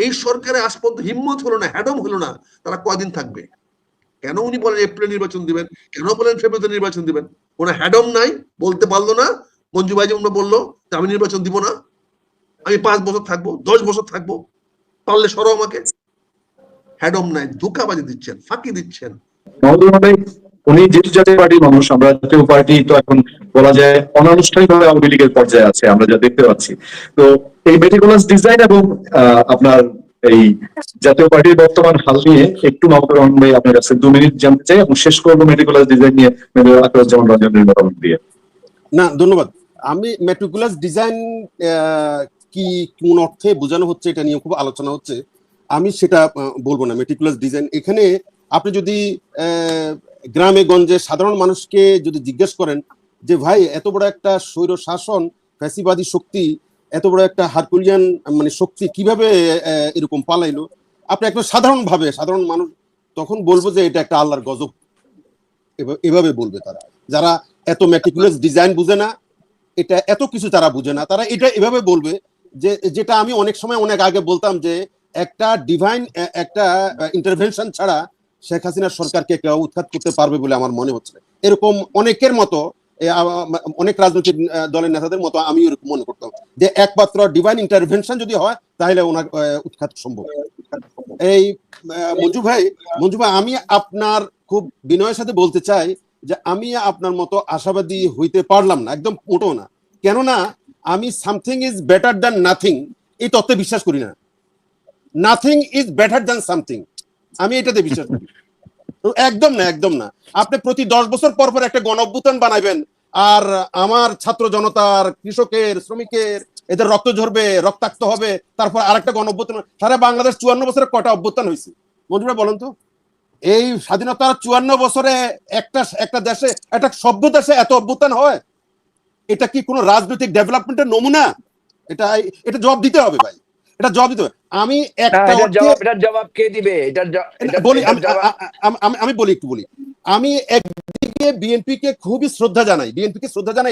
এই সরকারে আজ পর্যন্ত হিম্মত হলো না, হ্যাডম হলো না, তারা কয়দিন থাকবে? কেন উনি বলেন এপ্রিলে নির্বাচন দিবেন, কেন বলেন ফেব্রুয়ারিতে নির্বাচন দিবেন? ওনার হ্যাডম নাই, বলতে পারলো না। মঞ্জু ভাই যেমন বললো যে আমি নির্বাচন দিব না, আমি 5 বছর থাকবো, 10 বছর থাকবো, পারলে সরো আমাকে। হ্যাডম নাই, ধোঁকাবাজি দিচ্ছেন, ফাঁকি দিচ্ছেন। উনি যেহেতু জাতীয় পার্টির মানুষ, আমরা জাতীয় পার্টি তো এখন বলা যায় অনানুষ্ঠানিকভাবে আওয়ামী লীগের পর্যায়ে আছে, আমরা যা দেখতে পাচ্ছি। তো এই মেটিকুলাস ডিজাইন এবং আপনার এই জাতীয় পার্টির বর্তমান হাল নিয়ে একটু মাহবুবুর রহমান ভাই আপনার কাছে 2 মিনিট জানতে চাই, এবং শেষ করবো মেটিকুলাস ডিজাইন নিয়ে মেজর আকরামুজ্জামান রাজনের মতামত দিয়ে। না, ধন্যবাদ। আমি মেটিকুলাস ডিজাইন কি কোন অর্থে বোঝানো হচ্ছে এটা নিয়ে খুব আলোচনা হচ্ছে, আমি সেটা বলবো না। মেটিকুলাস ডিজাইন এখানে আপনি যদি গ্রামে গঞ্জে সাধারণ মানুষকে যদি জিজ্ঞেস করেন যে ভাই এত বড় একটা স্বৈর শাসন, ফ্যাসিবাদী শক্তি, এত বড় একটা হারকুলিয়ান মানে শক্তি কিভাবে এরকম পালাইলো, আপনি একটু সাধারণ মানুষ তখন বলবো যে এটা একটা আল্লাহর গজব, এভাবে বলবে তারা। যারা এত মেটিকুলাস ডিজাইন বুঝে না, এটা এত কিছু তারা বুঝে না, তারা এটা এভাবে বলবে যে যেটা আমি অনেক সময় অনেক আগে বলতাম যে একটা ডিভাইন একটা ইন্টারভেনশন ছাড়া শেখ হাসিনা সরকারকে কেউ উৎখাত করতে পারবে বলে আমার মনে হচ্ছে। এরকম অনেকের মতো, অনেক রাজনৈতিক দলের নেতাদের মতো আমি এরকম মনে করতাম যে একমাত্র ডিভাইন ইন্টারভেনশন যদি হয় তাহলে ওনার উৎখাত সম্ভব। এই মঞ্জু ভাই, আমি আপনার খুব বিনয়ের সাথে বলতে চাই যে আমি আপনার মতো আশাবাদী হইতে পারলাম না, একদম মোটেও না। কেননা আমি something is better than nothing এই তত্ত্বে বিশ্বাস করি না। Nothing is better than something, আমি এটাতে বিশ্বাস করি। একদম না। আপনি প্রতি 10 বছর পর পর একটা গণ অভ্যুত্থান বানাবেন, আর আমার ছাত্র জনতার, কৃষকের, শ্রমিকের এদের রক্ত ঝরবে, রক্তাক্ত হবে, তারপর আরেকটা গণ অভ্যুত্থান। সারা বাংলাদেশ 54 বছরে কটা অভ্যুত্থান হয়েছে মঞ্জুরা বলেন তো? এই স্বাধীনতার 54 বছরে একটা দেশে, একটা সভ্য দেশে এত অভ্যুত্থান হয়? এটা কি কোনো রাজনৈতিক ডেভেলপমেন্টের নমুনা? এটা জবাব দিতে হবে ভাই, এটা জবাব দিতে হবে। আমি একটা জবাব কে দিবে? আমি বলি আমি একদিকে বিএনপিকে খুবই শ্রদ্ধা জানাই,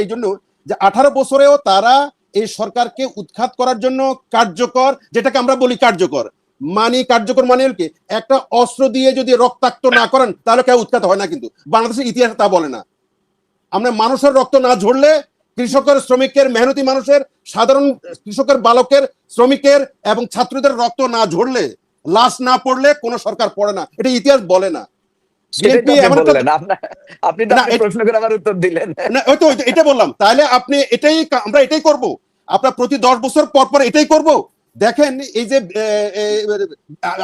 এই জন্য যে 18 বছরেও তারা এই সরকারকে উৎখাত করার জন্য কার্যকর, যেটাকে আমরা বলি কার্যকর মানে কি, একটা অস্ত্র দিয়ে যদি রক্তাক্ত না করেন তাহলে কেউ উৎখাত হয় না। কিন্তু বাংলাদেশের ইতিহাস তা বলে না। আমরা মানুষের রক্ত না ঝরলে, কৃষকের, শ্রমিকের, মেহনতি মানুষের, সাধারণ কৃষকের, বালকের, শ্রমিকের এবং ছাত্রদের রক্ত না ঝরলে, লাশ না পড়লে কোন সরকার পড়ে না, এটা ইতিহাস বলে না। এটা বললাম, তাহলে আমরা এটাই করব। আপনার প্রতি 10 বছর পর পর এটাই করব। দেখেন এই যে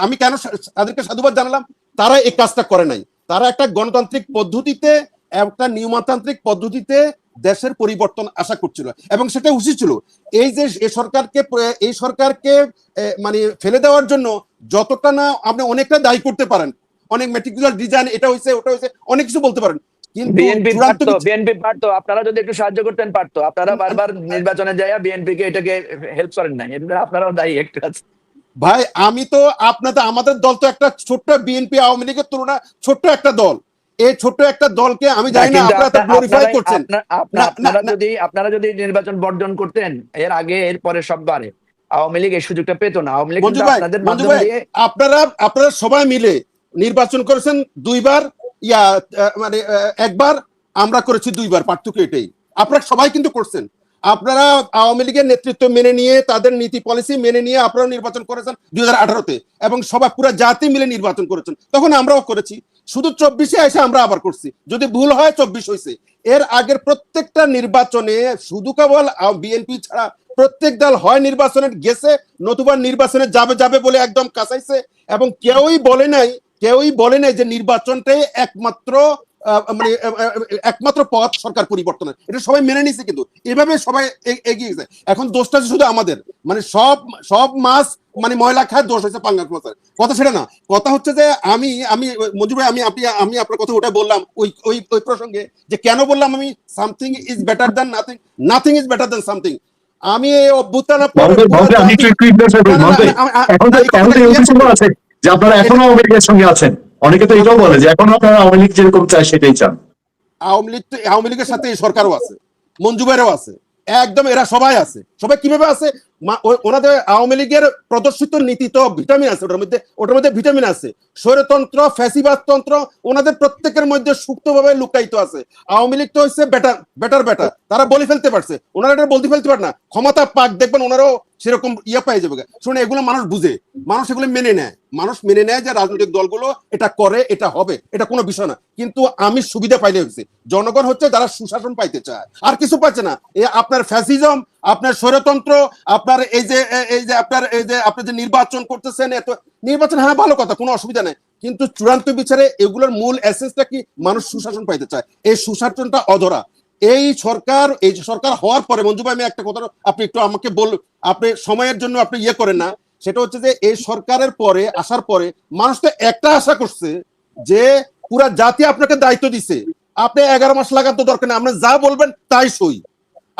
আমি কেন তাদেরকে সাধুবাদ জানালাম, তারা এই কাজটা করে নাই। তারা একটা গণতান্ত্রিক পদ্ধতিতে, একটা নিয়মতান্ত্রিক পদ্ধতিতে দেশের পরিবর্তন আশা করছিল এবং সেটা উচিত ছিল। এই যে এই সরকারকে মানে ফেলে দেওয়ার জন্য যতটা না আপনি অনেকটা দায়ী করতে পারেন, অনেক মেটিকুলাস ডিজাইন, এটা হয়েছে ওটা হয়েছে, অনেক কিছু বলতে পারেন, কিন্তু বিএনপি পারতো, আপনারা যদি একটু সাহায্য করতেন পারতো। আপনারা বারবার নির্বাচনে যায় বিএনপি কে এটাকে হেল্প করেন নাই, আপনারাও দায়ী একটু আছে। ভাই আমি তো আমাদের দল তো একটা ছোট্ট, বিএনপি আওয়ামী লীগের তুলনা ছোট্ট একটা দল। এই ছোট্ট একটা দলকে আমি জানি না আপনারা তো গ্লোরিফাই করছেন। আপনারা যদি নির্বাচন বর্জন করতেন এর আগে এর পরে সববারে, আওয়ামী লীগ এই সুযোগটা পেত না। আওয়ামী লীগ আপনাদের মাধ্যমে দিয়ে আপনারা সবাই মিলে নির্বাচন করেছেন 2 বার, মানে 1 বার, আমরা করেছি 2 বার, পার্থক্য এটাই। আপনারা সবাই কিন্তু করছেন, আপনারা আওয়ামী লীগের নেতৃত্ব মেনে নিয়ে, তাদের নীতি পলিসি মেনে নিয়ে আপনারা নির্বাচন করেছেন 2018-তে, এবং সবাই পুরো জাতি মিলে নির্বাচন করেছেন। তখন আমরাও করেছি, শুধু 24-এ এসে আমরা আবার করছি। যদি ভুল হয় 24 হয়েছে। এর আগের প্রত্যেকটা নির্বাচনে শুধু কেবল বিএনপি ছাড়া প্রত্যেক দল হয় নির্বাচনে গেছে, নতুবা নির্বাচনে যাবে বলে একদম কাছাইছে, এবং কেউই বলে নাই যে নির্বাচনটাই একমাত্র পথ সরকার পরিবর্তনের। এটা সবাই মেনে নিছে, কিন্তু এভাবে সবাই এগিয়ে গেছে। এখন দোষটা শুধু আমাদের, মানে সব মাছ মানে ময়লা খায়, দোষ হয়েছে পাঙ্গাস মাছের। কথা সেটা না, কথা হচ্ছে যে আমি মঞ্জু ভাই, আমি আপনার কথা ওটা বললাম ওই প্রসঙ্গে, যে কেন বললাম আমি something is better than nothing, nothing is better than something. আমি এই অভ্যুত্থান যে আপনারা এখনো আওয়ামী লীগের সঙ্গে আছেন, অনেকে তো এটাও বলে যে এখনো আপনারা আওয়ামী লীগ যেরকম চায় সেটাই চান। আওয়ামী লীগের সাথে এই সরকারও আছে, মঞ্জু ভাইরাও আছে, একদম এরা সবাই আছে। সবাই কিভাবে আছে? ওনাদের আওয়ামী লীগের প্রদর্শিত নীতি তো ভিটামিন আছে, ওটার মধ্যে ভিটামিন আছে। স্বৈরতন্ত্র, ফ্যাসিবাদতন্ত্র ওনাদের প্রত্যেকের মধ্যে সুপ্তভাবে লুকায়িত আছে। আওয়ামী লীগ তো হচ্ছে বেটার, তারা বলে ফেলতে পারছে, ওনারা এটা বলতে ফেলতে পারে না। ক্ষমতা পাক দেখবেন ওনারাও সেরকম পাই যাবে। শুনে এগুলো মানুষ বুঝে, মানুষ এগুলো মেনে নেয়, যে রাজনৈতিক দলগুলো এটা করে, এটা হবে, এটা কোনো বিষয় না। কিন্তু আমি সুবিধা পাইলে হচ্ছে, জনগণ হচ্ছে যারা সুশাসন পাইতে চায়, আর কিছু পাচ্ছে না। আপনার ফ্যাসিজম, আপনার স্বৈরতন্ত্র, আপনার এই যে আপনি যে নির্বাচন করতেছেন, এত নির্বাচন, হ্যাঁ ভালো কথা, কোনো অসুবিধা নেই, কিন্তু চূড়ান্ত বিচারে এগুলোর মূল এসেন্সটা কি? মানুষ সুশাসন পাইতে চায়, এই সুশাসনটা অধরা। এই সরকার হওয়ার পরে, মঞ্জু ভাই আমি একটা কথা আপনি একটু আমাকে আপনি সময়ের জন্য আপনি করেন না, সেটা হচ্ছে যে এই সরকারের পরে আসার পরে মানুষ তো একটা আশা করছে যে পুরা জাতি আপনাকে দায়িত্ব দিছে, আপনি 11 মাস লাগার তো দরকার নেই, আপনি যা বলবেন তাই সই।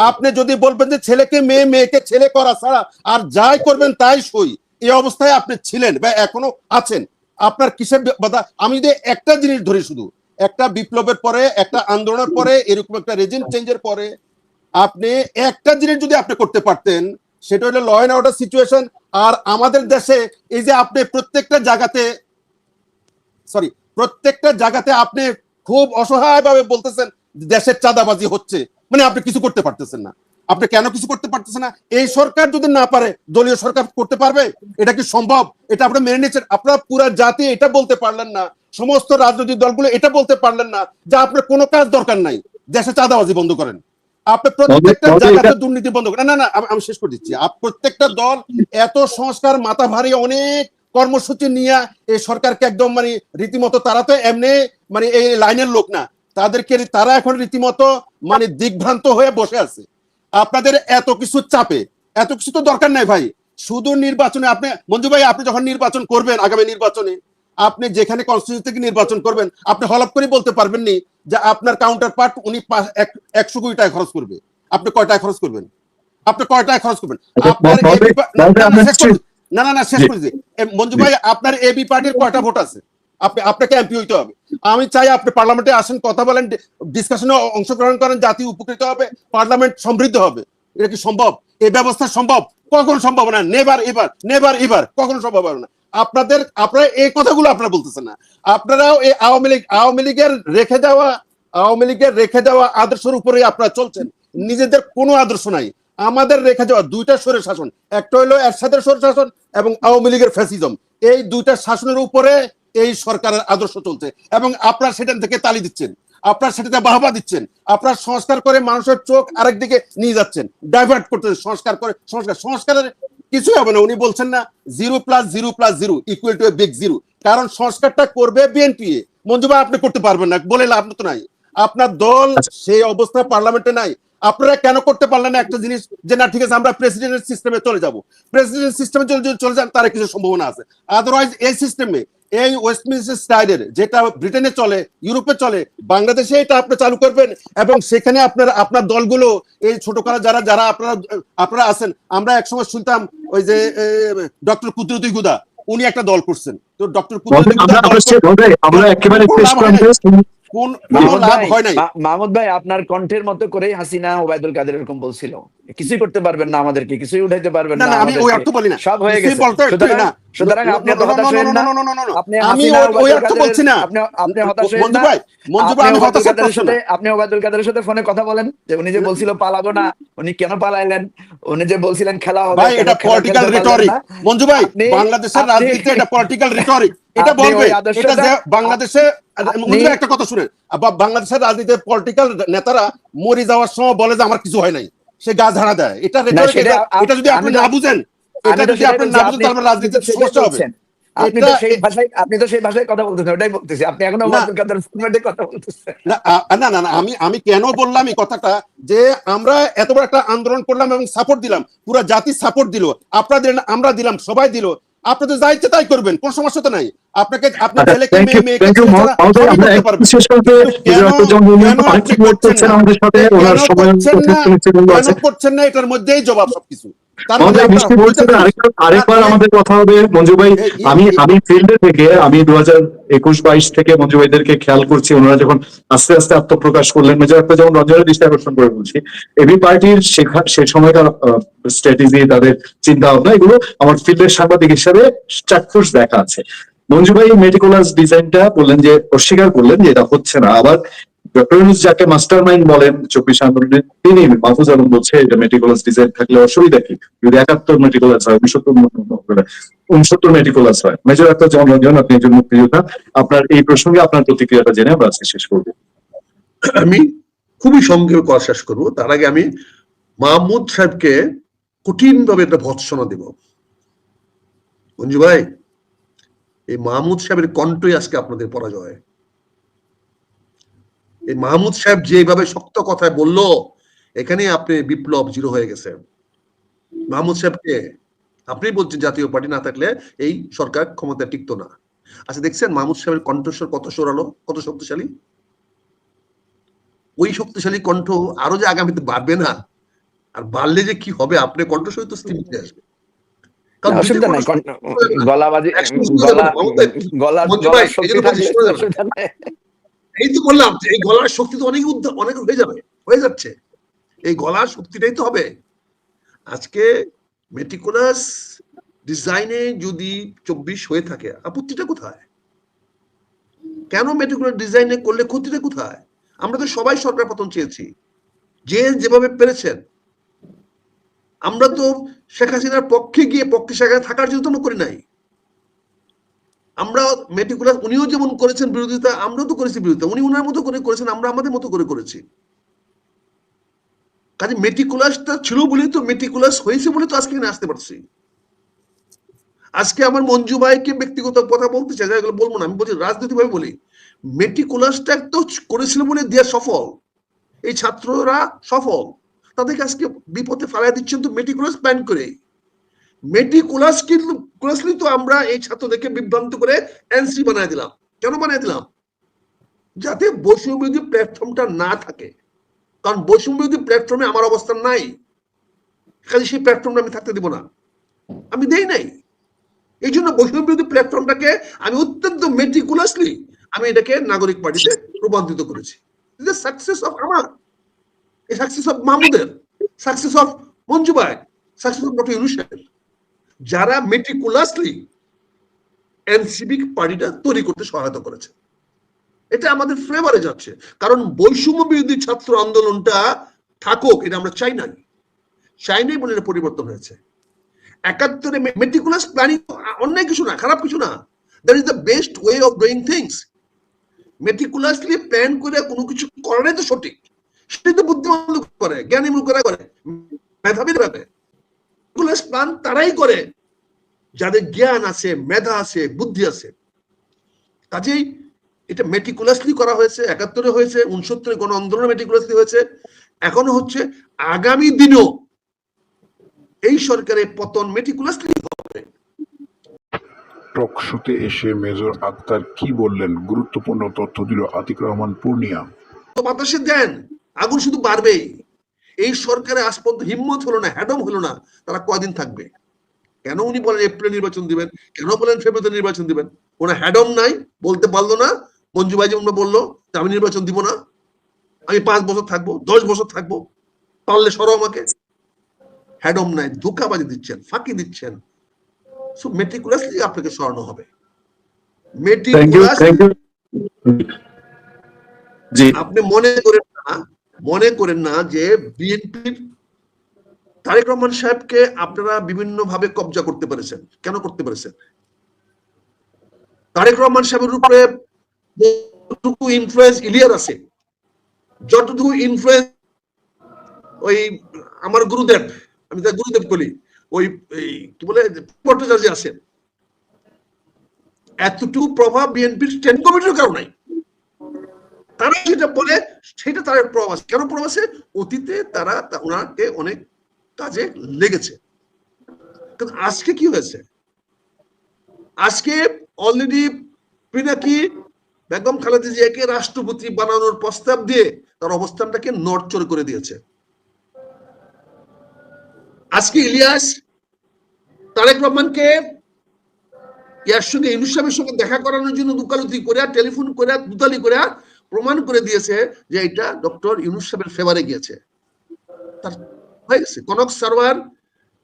আপনি যদি বলবেন যে ছেলেকে মেয়ে, মেয়েকে ছেলে করা ছাড়া আর যাই করবেন তাই সই, এই অবস্থায় আপনি ছিলেন বা এখনো আছেন। আপনার কিসের বাধা? আমি যদি একটা জিনিস ধরি, শুধু একটা বিপ্লবের পরে, একটা আন্দোলনের পরে, এরকম একটা রেজিম চেঞ্জের পরে আপনি একটা জিনিস যদি আপনি করতে পারতেন, সেটা হলো ল এন্ড অর্ডার সিচুয়েশন। আর আমাদের দেশে এই যে আপনি প্রত্যেকটা জায়গাতে আপনি খুব অসহায়ভাবে বলতেছেন দেশের চাঁদাবাজি হচ্ছে, মানে আপনি কিছু করতে পারতেছেন না। আপনি কেন কিছু করতে পারতেছেন না? এই সরকার যদি না পারে, দলীয় সরকার করতে পারবে? এটা কি সম্ভব? এটা আপনি মেনে নিচ্ছেন? আপনারা পুরো জাতি এটা বলতে পারলেন না, সমস্ত রাজনৈতিক দলগুলো এটা বলতে পারলেন না যে আপনার কোনো কাজ দরকার নাই, দেশে চাঁদাবাজি বন্ধ করেন, আপনি প্রত্যেকটা জায়গাতে দুর্নীতি বন্ধ করেন। না, আমি শেষ করে দিচ্ছি। প্রত্যেকটা দল এত সংস্কার, মাথা ভারী অনেক কর্মসূচি নিয়ে এই সরকারকে একদম মানে রীতিমতো, তারা তো এমনি মানে এই লাইনের লোক না, তারা এখন রীতিমতো মানে দিগ্ভ্রান্ত হয়ে বসে আছে। আপনাদের এত কিছু চাপে, এত কিছু তো দরকার নাই ভাই। শুধু নির্বাচনে আপনি, মঞ্জু ভাই, আপনি যখন নির্বাচন করবেন, আগামী নির্বাচনে আপনি যেখানে কনস্টিটিউশন থেকে নির্বাচন করবেন, আপনি হলপ করে বলতে পারবেন নি যে আপনার কাউন্টার পার্ট উনি 100 কোটি টাকা খরচ করবে, আপনি কয় টাকা খরচ করবেন? আপনার শেষ করে দিই মঞ্জু ভাই, আপনার এবি পার্টির কয়টা ভোট আছে? আপনাকে এমপি হইতে হবে। আমি চাই আপনি পার্লামেন্টে আসেন, কথা বলেন, ডিসকাশনে অংশগ্রহণ করেন, জাতি উপকৃত হবে, পার্লামেন্ট সমৃদ্ধ হবে। এটা কি সম্ভব? এই ব্যবস্থা সম্ভব? কখনো সম্ভব না। নেভার এভার কখনো সম্ভব হবে না। আপনারা এই কথাগুলো আপনারা বলতেছেন না। আপনারাও এই আওয়ামী লীগের রেখে দেওয়া আদর্শের উপরে আপনারা চলছেন, নিজেদের কোনো আদর্শ নাই। আমাদের রেখে যাওয়া দুইটা স্বৈর শাসন, একটা হলো এরশাদের স্বৈর শাসন এবং আওয়ামী লীগের ফ্যাসিজম, এই দুইটা শাসনের উপরে এই সরকারের আদর্শ চলছে এবং আপনারা সেটা থেকে তালি দিচ্ছেন, আপনারা সেটাতে বাহবা দিচ্ছেন, আপনারা সংস্কার করে মানুষের চোখ আরেক দিকে নিয়ে যাচ্ছেন, ডাইভার্ট করতেছেন। সংস্কারের কিছুই হবে না। উনি বলছেন না 0+0+0 equal to a big zero, কারণ সংস্কারটা করবে বিএনপি। মঞ্জু ভাই, আপনি করতে পারবেন না, বলে লাভ তো নাই, আপনার দল সেই অবস্থা পার্লামেন্টে নাই। আপনারা কেন করতে পারলেন না একটা জিনিস, যে না ঠিক আছে আমরা প্রেসিডেন্ট সিস্টেমে চলে যাব? প্রেসিডেন্ট সিস্টেমে যদি চলে যান তার কিছু সম্ভাবনা আছে, আদারওয়াইজ এই সিস্টেমে, এই ওয়েস্টমিনস্টার স্টাইলের যেটা ব্রিটেনে চলে, ইউরোপে চলে, বাংলাদেশে এটা আপনি চালু করবেন এবং সেখানে আপনার দলগুলো, এই ছোটখাটো যারা আপনারা আছেন, আমরা একসময় শুনতাম ওই যে ডক্টর কুদরতি গুদা, উনি একটা দল করছেন, তো ডক্টর কুদরতি গুদা আমরা একেবারে মাহমুদ ভাই, আপনার কণ্ঠের মতো করে হাসিনা ওবায়দুল কাদের এরকম বলছিল, কিছুই করতে পারবেন না, আমাদেরকে কিছুই উঠাইতে পারবেন না, আমি ওই অর্থ বলি না, সব হয়ে গেছে। সুতরাং আপনি হতাশ হবেন না, আপনি হতাশ হবেন না। আপনি ওবায়দুল কাদেরের সাথে ফোনে কথা বলেন, যে উনি যে বলছিল পালাবো না, উনি কেন পালাইলেন? উনি যে বলছিলেন খেলা হবে, ভাই এটা পলিটিক্যাল রিটরিক। মঞ্জু ভাই, বাংলাদেশের রাজনীতিতে এটা পলিটিক্যাল রিটরিক, এটা বলবে। এটা যে বাংলাদেশে, মঞ্জু ভাই একটা কথা শুনেন, বাংলাদেশের রাজনীতিতে পলিটিক্যাল নেতারা মরে যাওয়ার সময় বলে যে আমার কিছু হয় নাই, সে গা ঝাড়া দেয়। এটা রিটরিক। এটা যদি আপনি না বুঝেন, তাহলে রাজনীতিতে সমস্যা হবে। আপনি তো সেই ভাষায় কথা বলতেছেন, ওটাই বলতেছি, আপনি এখনো ওবায়দুল কাদের কথা বলতেছেন। না, আমি কেন বললাম এই কথাটা, যে আমরা এত বড় একটা আন্দোলন করলাম এবং সাপোর্ট দিলাম, পুরো জাতি সাপোর্ট দিল, আপনারা দিলেন, আমরা দিলাম, সবাই দিল, আপনি তো যা ইচ্ছে তাই করবেন, কোনো সমস্যা তো নাই। আপনাকে আপনার ছেলেকে মেয়েকে কেন করছেন না, এটার মধ্যেই জবাব সবকিছু। তার মানে আমাদের আমরা বৃষ্টি বলছে যে আরেকবার আমাদের কথা হবে মঞ্জু ভাই। আমি ফিল্ডে থেকে আমি 2021-22 থেকে মঞ্জু ভাইদেরকে খেয়াল করছি, ওনারা যখন আস্তে আস্তে আত্মপ্রকাশ করলেন, মেজর একটা যেমন রঞ্জনের দৃষ্টি আকর্ষণ করে বলছি, এবি পার্টির সে সময়কার স্ট্র্যাটেজি, তাদের চিন্তা ভাবনা, এগুলো আমার ফিল্ডের সাংবাদিক হিসাবে চাক্ষুষ দেখা আছে। মঞ্জু ভাই মেটিকুলাস ডিজাইনটা বললেন, যে অস্বীকার করলেন যে এটা হচ্ছে না। আবার ডক্টর ইউনূস যাকে মাস্টার মাইন্ড বলেন 24 আন্দোলনে, তিনি মাহফুজ আলম বলছে এটা মেটিকুলাস ডিজাইন থাকলে অসুবিধা কি, যদি 71 মেটিকুলাস হয়, 69 মেটিকুলাস হয়। মেজর একটা যেমন রঞ্জন, আপনি একজন মুক্তিযোদ্ধা, আপনার এই প্রসঙ্গে আপনার প্রতিক্রিয়াটা জেনে আমরা আজকে শেষ করবো। আমি খুবই সংক্ষেপে কথা শেষ করবো। তার আগে আমি মাহমুদ সাহেবকে কঠিন ভাবে একটা ভৎসনা দেব। মঞ্জু ভাই, এই মাহমুদ সাহেবের কণ্ঠই আজকে আপনাদের পরাজয়। এই মাহমুদ সাহেব যেভাবে শক্ত কথায় বললো, এখানে আপনি বিপ্লব জিরো হয়ে গেছে। মাহমুদ সাহেবকে আপনি বলছেন জাতীয় পার্টি না থাকলে এই সরকার ক্ষমতা টিকতো না। আচ্ছা, দেখছেন মাহমুদ সাহেবের কণ্ঠস্বর কত সরালো, কত শক্তিশালী। ওই শক্তিশালী কণ্ঠ আরো যে আগামীতে বাড়বে না, আর বাড়লে যে কি হবে, আপনার কণ্ঠস্বর তো স্থির হয়ে আসবে। অসুবিধা নাই, গলাবাজি গলার শক্তি থাকলে অসুবিধা নাই। এই তো বললাম, এই গলার শক্তি তো অনেক হয়ে যাবে, হয়ে যাচ্ছে। এই গলার শক্তিটাই তো হবে। আজকে মেটিকুলাস ডিজাইনে যদি 24 হয়ে থাকে, আপত্তিটা কোথায়? কেন মেটিকুলাস ডিজাইনে করলে ক্ষতিটা কোথায়? আমরা তো সবাই সরকার পতন চেয়েছি, যে যেভাবে পেরেছেন। আমরা তো শেখ হাসিনার পক্ষে গিয়ে পক্ষে সেখানে থাকার জন্য করি নাই। আমরা মেটিকুলাস, উনিও যেমন করেছেন বিরোধিতা, আমরাও তো করেছি বিরোধিতা। উনি ওনার মতো করে করেছেন, আমরা আমাদের মতো করে করেছি। কাজে মেটিকুলাসটা ছিল বলেই তো, মেটিকুলাস হয়েছে বলে তো আজকে আসতে পারছি। আজকে আমার মঞ্জু ভাইকে ব্যক্তিগত কথা বলতে চাই, এগুলো বলবো না, আমি বলছি রাজনৈতিক ভাবে বলি। মেটিকুলাসটা তো করেছিল বলে দিয়ে সফল, এই ছাত্ররা সফল। তাদেরকে আজকে বিপদে ফেলাই দিচ্ছেন তো মেটিকুলাস প্ল্যান করে। মেটিকুলাস কিন্তু তো আমরা এই ছাত্রদেরকে বিভ্রান্ত করে এনসি বানায় দিলাম। কেন বানায় দিলাম? যাতে বৈষম্যবিরোধী প্ল্যাটফর্মটা না থাকে। কারণ বৈষম্যবিরোধী প্ল্যাটফর্মে আমার অবস্থান নাই, কাজে সেই প্ল্যাটফর্মটা আমি থাকতে দিব না, আমি দেই নাই। এই জন্য বৈষম্যবিরোধী প্ল্যাটফর্মটাকে আমি অত্যন্ত মেটিকুলাসলি আমি এটাকে নাগরিক পার্টিতে রূপান্তরিত করেছি। সাকসেস অফ আমার, এই সাকসেস অফ মাহমুদের, সাকসেস অফ মঞ্জু ভাই, সাকসেস অফ ডক্টর ইউনূস সাহেব, যারা মেটিকুলাসলি এনসিপি পার্টিটা তৈরি করতে সহায়তা করেছে। এটা আমাদের ফ্লেভারে যাচ্ছে। কারণ বৈষম্য বিরোধী ছাত্র আন্দোলনটা থাকুক, এটা আমরা চাই নাই, চাই নাই বলে এটা পরিবর্তন হয়েছে। 71-এ মেটিকুলাস প্ল্যানিং অন্যায় কিছু না, খারাপ কিছু না। That is the best way of doing things. Meticulously plan করে কোনো কিছু করাটাই তো সঠিক, সেটাই তো বুদ্ধিমান লোক করে, জ্ঞানী লোকেরা করে, মেধাবীরা করে। মেটিকুলাস প্ল্যান তারাই করে যাদের জ্ঞান আছে, মেধা আছে, বুদ্ধি আছে। কাজেই এটা মেটিকুলাসলি করা হয়েছে, 71-এ হয়েছে, 69-এ গণ আন্দোলনে মেটিকুলাসলি হয়েছে, এখনো হচ্ছে। আগামী দিনও এই সরকারের পতন মেটিকুলাসলি হবে। টক শোতে এসে মেজর আক্তার কি বললেন, গুরুত্বপূর্ণ তথ্য দিল আতিক রহমান পূর্ণিয়া। বাতাসে দেন, আগুন শুধু বাড়বেই। এই সরকারে আজ পর্যন্ত হিম্মত হলো না, হ্যাডম হলো না, তারা কয়দিন থাকবে। কেন উনি বলেন এপ্রিলে নির্বাচন দিবেন, কেন বলেন ফেব্রুয়ারিতে নির্বাচন দিবেন? ওনার হ্যাডম নাই, বলতে পারলো না। মঞ্জু ভাই যেমন বললো যে আমি নির্বাচন দিব না, আমি 5 বছর থাকবো, 10 বছর থাকবো, পারলে সরো আমাকে। হ্যাডম নাই, ধোঁকাবাজি দিচ্ছেন, ফাঁকি দিচ্ছেন। সো মেটিকুলাসলি আপনাকে সরানো হবে। আপনি মনে করেন না যে বিএনপির তারেক রহমান সাহেবকে আপনারা বিভিন্ন ভাবে কবজা করতে পেরেছেন। কেন করতে পেরেছেন? তারেক রহমান সাহেবের উপরে যতটুকু ইনফ্লুয়েন্স ইলিয়ার আছে, যতটুকু ইনফ্লুয়েন্স ওই আমার গুরুদেব, আমি তার গুরুদেব বলি, ওই কি বলে ভট্টাচার্য আছেন, এতটুকু প্রভাব বিএনপির স্ট্যান্ডিং কমিটির কারণ নাই। তারা যেটা বলে সেটা তার প্রভাব আছে। কেন প্রভাব আছে? অতীতে তারা ওনাকে অনেক কাজে লেগেছে। কিন্তু আজকে কি হয়েছে? আজকে অলরেডি পিনাকি বেগম খালেদা জিয়াকে রাষ্ট্রপতি বানানোর প্রস্তাব দিয়ে তার অবস্থানটাকে নড়চড় করে দিয়েছে। আজকে ইলিয়াস তারেক রহমানকে ইয়ার সঙ্গে ইউনূস সাহেবের সঙ্গে দেখা করানোর জন্য দুকালতি করে টেলিফোন করে দুতালি করে প্রমাণ করে দিয়েছে যে এটা ডক্টর ইউনূস সাহেবের ফেভারে গিয়েছে। তার হয়ে গেছে। কনক সারওয়ার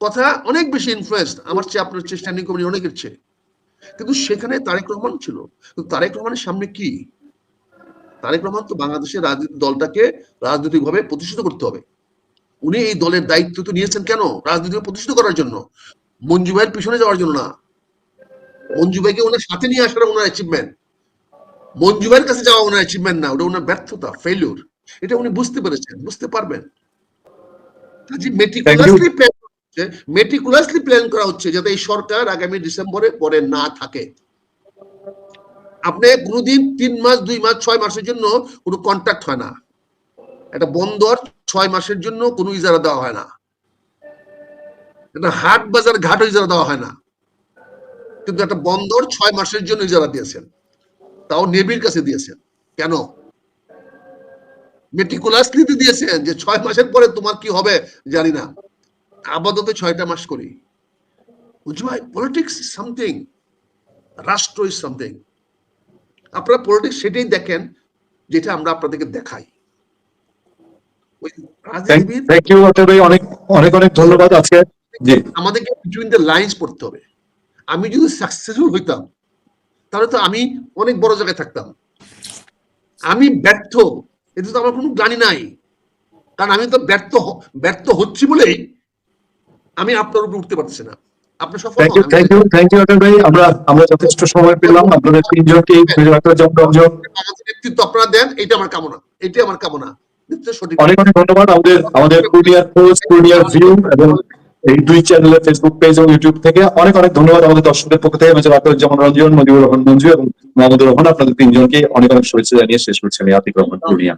কথা অনেক বেশি ইনফ্লুয়েন্স আমার চেয়ে, আপনার চেয়ে, স্ট্যান্ডিং কমিটি অনেকের চেয়ে, কিন্তু সেখানে তারেক রহমান ছিল। কিন্তু তারেক রহমানের সামনে কি? তারেক রহমান তো বাংলাদেশের রাজনৈতিক দলটাকে রাজনৈতিকভাবে প্রতিষ্ঠিত করতে হবে। উনি এই দলের দায়িত্ব তো নিয়েছেন কেন? রাজনীতিকে প্রতিষ্ঠিত করার জন্য, মঞ্জু ভাইয়ের পিছনে যাওয়ার জন্য না। মঞ্জু ভাইকে ওনার সাথে নিয়ে আসার ওনার অ্যাচিভমেন্ট, মঞ্জু ভাইয়ের কাছে যাওয়া ওনার অ্যাচিভমেন্ট না, ওটা ওনার ব্যর্থতা, ফেলিউর। এটা উনি বুঝতে পেরেছেন, বুঝতে পারবেন। মেটিকুলাসলি প্ল্যান করা হচ্ছে যাতে এই সরকার আগামী ডিসেম্বরে পরে না থাকে। আপনি কোনোদিন 3 মাস 2 মাস 6 মাসের জন্য কোনো কন্ট্রাক্ট হয় না। একটা বন্দর 6 মাসের জন্য কোনো ইজারা দেওয়া হয় না। একটা হাট বাজার ঘাট ইজারা দেওয়া হয় না। কিন্তু একটা বন্দর 6 মাসের জন্য ইজারা দিয়েছেন, তাও নেভির কাছে দিয়েছেন। কেন? মেটিকুলাসলি দিয়েছেন যে 6 মাসের পরে তোমার কি হবে জানি না, আপাতত 6টা মাস করি। বুঝছো ভাই, পলিটিক্স ইজ সামথিং, রাষ্ট্র ইজ সামথিং। আপনারা পলিটিক্স সেটাই দেখেন যেটা আমরা আপনাদেরকে দেখাই। থ্যাংক ইউ অতএব ভাই, অনেক অনেক অনেক ধন্যবাদ আজকে। জি, আমাদেরকে বিটুইন দ্য লাইন্স পড়তে হবে। আমি যদি সাকসেসফুল হইতাম তাহলে তো আমি অনেক বড় জায়গায় থাকতাম। আমি ব্যর্থ, এতে তো আমার কোনো গ্লানি নাই, কারণ আমি তো ব্যর্থ হচ্ছি বলেই আমি আপনার উপরে উঠতে পারছি না। আপনার সফল থ্যাংক ইউ অতএব ভাই। আমরা যথেষ্ট সময় পেলাম আপনাদের তিনজনকে, নেতৃত্ব আপনারা দেন, এটা আমার কামনা, এটাই আমার কামনা। অনেক অনেক ধন্যবাদ। আমাদের পুরুলিয়ার পোস্ট, পুরুলিয়ার ভিউ এবং এই 2 চ্যানেলের ফেসবুক পেজ এবং ইউটিউব থেকে অনেক অনেক ধন্যবাদ। আমাদের দর্শকদের পক্ষ থেকে মেজর আখতারুজ্জামান রঞ্জন, মজিবুর রহমান মঞ্জু এবং মোহাম্মদুর রহমান, আপনাদের তিনজনকে অনেক অনেক শুভেচ্ছা জানিয়ে শেষ করছি আমি আতিক রহমান পুরুলিয়া।